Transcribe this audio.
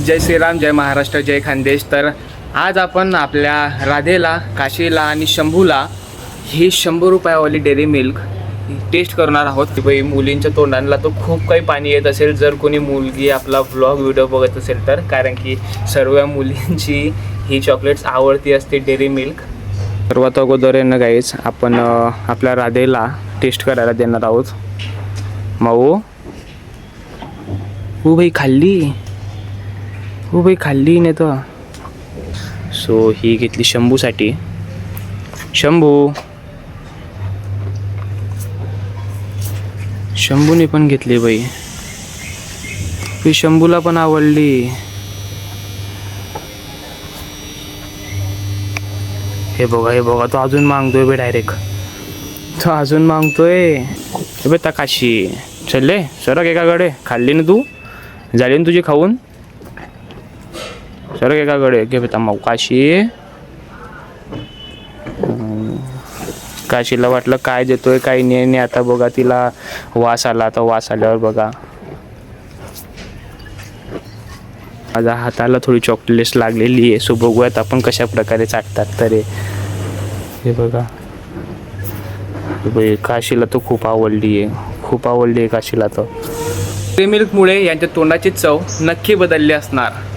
जय श्रीराम, जय महाराष्ट्र, जय खानदेश। तर आज आपण आपल्या राधेला, काशीला आणि शंभूला ही 100 रुपयावाली डेअरी मिल्क टेस्ट करणार आहोत की बाई मुलींच्या तोंडांना तो खूप काही पाणी येत असेल जर कोणी मुलगी आपला व्लॉग व्हिडिओ बघत असेल तर, कारण की सर्व मुलींची ही चॉकलेट्स आवडती असते डेअरी मिल्क। सर्वात अगोदर आहे ना गाईज, आपण आपल्या राधेला टेस्ट करायला देणार आहोत। माऊ हो बाई खाल्ली, हो बाई खाल्ली नाही तर। सो ही घेतली शंभूसाठी। शंभू, शंभूने पण घेतली बाई, ही शंभूला पण आवडली। हे बघा, हे बघा, तो अजून मागतोय बे, डायरेक्ट तो अजून मागतोय। बे तकाशी चल सरक एकाकडे, खाल्ली ना तू, झाली ना तुझी खाऊन, सरक एकाकडे। घे बेटा माऊ काशी। काशीला वाटलं काय देतोय काय नाही, आता बघा तिला वास आला। आता वास आल्यावर बघा माझ्या हाताला थोडी चॉकलेट्स लागलेली आहे। सो बघूयात आपण कशा प्रकारे चाटतात। तर हे बघा बाई, काशीला तो खूप आवडली आहे, खूप आवडली आहे काशीला। तर डेअरी मिल्कमुळे यांच्या तोंडाची चव नक्की बदलली असणार।